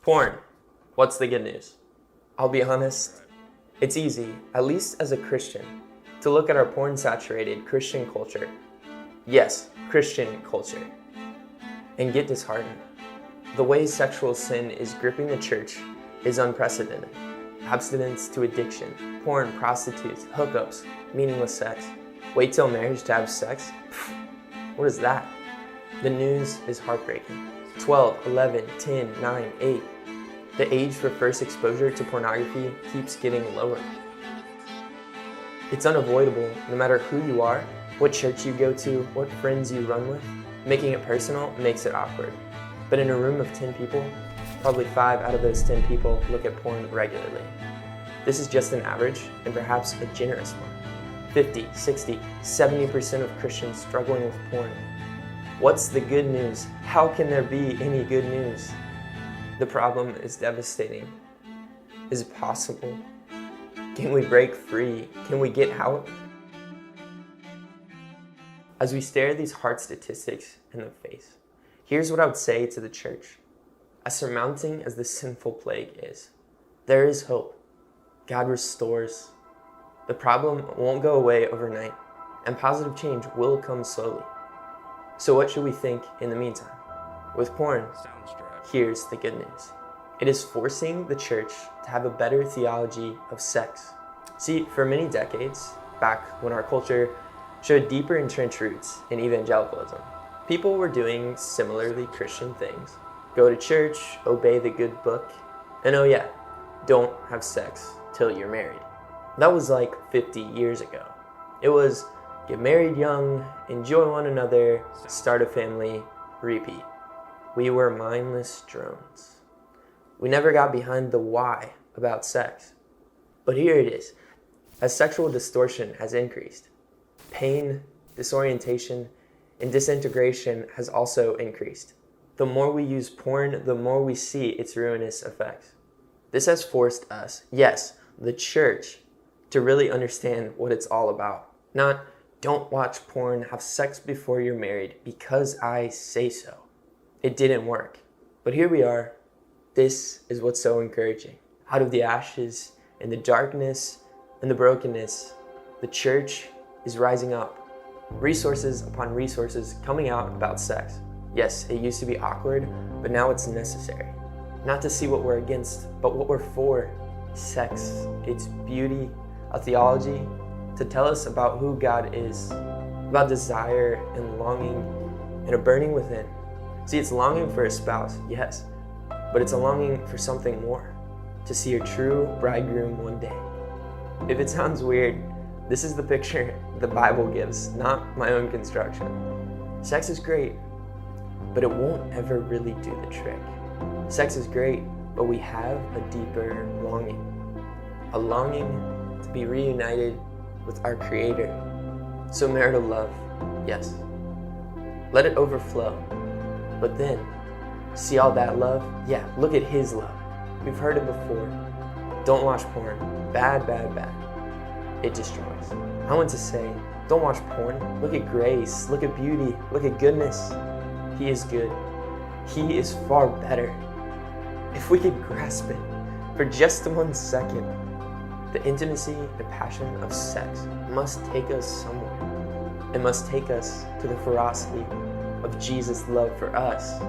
Porn. What's the good news? I'll be honest, it's easy, at least as a Christian, to look at our porn-saturated Christian culture. Yes, Christian culture. And get disheartened. The way sexual sin is gripping the church is unprecedented. Abstinence to addiction, porn, prostitutes, hookups, meaningless sex. Wait till marriage to have sex? What is that? The news is heartbreaking. 12, 11, 10, 9, 8. The age for first exposure to pornography keeps getting lower. It's unavoidable no matter who you are, what church you go to, what friends you run with. Making it personal makes it awkward. But in a room of 10 people, probably 5 out of those 10 people look at porn regularly. This is just an average and perhaps a generous one. 50, 60, 70% of Christians struggling with porn. What's the good news? How can there be any good news? The problem is devastating. Is it possible? Can we break free? Can we get out? As we stare these hard statistics in the face, here's what I would say to the church. As surmounting as the sinful plague is, there is hope. God restores. The problem won't go away overnight, and positive change will come slowly. So what should we think in the meantime? With porn, here's the good news. It is forcing the church to have a better theology of sex. See, for many decades, back when our culture showed deeper entrenched roots in evangelicalism, people were doing similarly Christian things. Go to church, obey the good book, and oh yeah, don't have sex till you're married. That was like 50 years ago. It was get married young, enjoy one another, start a family, repeat. We were mindless drones. We never got behind the why about sex. But here it is. As sexual distortion has increased, pain, disorientation, and disintegration has also increased. The more we use porn, the more we see its ruinous effects. This has forced us, yes, the church, to really understand what it's all about. Not, don't watch porn, have sex before you're married because I say so. It didn't work. But here we are. This is what's so encouraging. Out of the ashes and the darkness and the brokenness, the church is rising up. Resources upon resources coming out about sex. Yes, it used to be awkward, but now it's necessary. Not to see what we're against, but what we're for. Sex, its beauty, a theology, to tell us about who God is, about desire and longing and a burning within. See, it's longing for a spouse, yes, but it's a longing for something more, to see a true bridegroom one day. If it sounds weird, this is the picture the Bible gives, not my own construction. Sex is great, but it won't ever really do the trick. Sex is great, but we have a deeper longing. A longing to be reunited with our Creator. So marital love, yes. Let it overflow. But then, see all that love? Yeah, look at His love. We've heard it before. Don't watch porn. Bad, bad, bad. It destroys. I want to say, don't watch porn. Look at grace. Look at beauty. Look at goodness. He is good. He is far better. If we could grasp it for just 1 second, the intimacy and passion of sex must take us somewhere. It must take us to the ferocity of Jesus' love for us.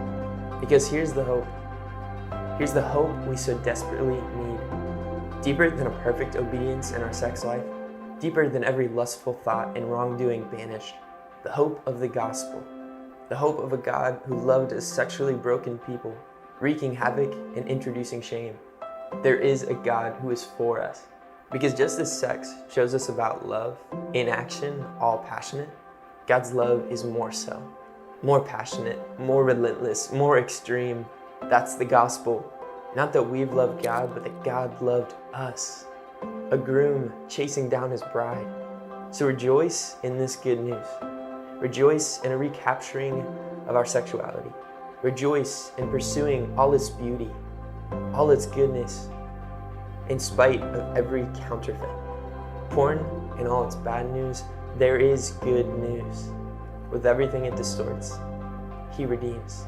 Because here's the hope. Here's the hope we so desperately need. Deeper than a perfect obedience in our sex life, deeper than every lustful thought and wrongdoing banished, the hope of the gospel. The hope of a God who loved a sexually broken people, wreaking havoc and introducing shame. There is a God who is for us. Because just as sex shows us about love, in action, all passionate, God's love is more so. More passionate, more relentless, more extreme. That's the gospel. Not that we've loved God, but that God loved us. A groom chasing down his bride. So rejoice in this good news. Rejoice in a recapturing of our sexuality. Rejoice in pursuing all its beauty, all its goodness, in spite of every counterfeit. Porn and all its bad news, there is good news. With everything it distorts, He redeems.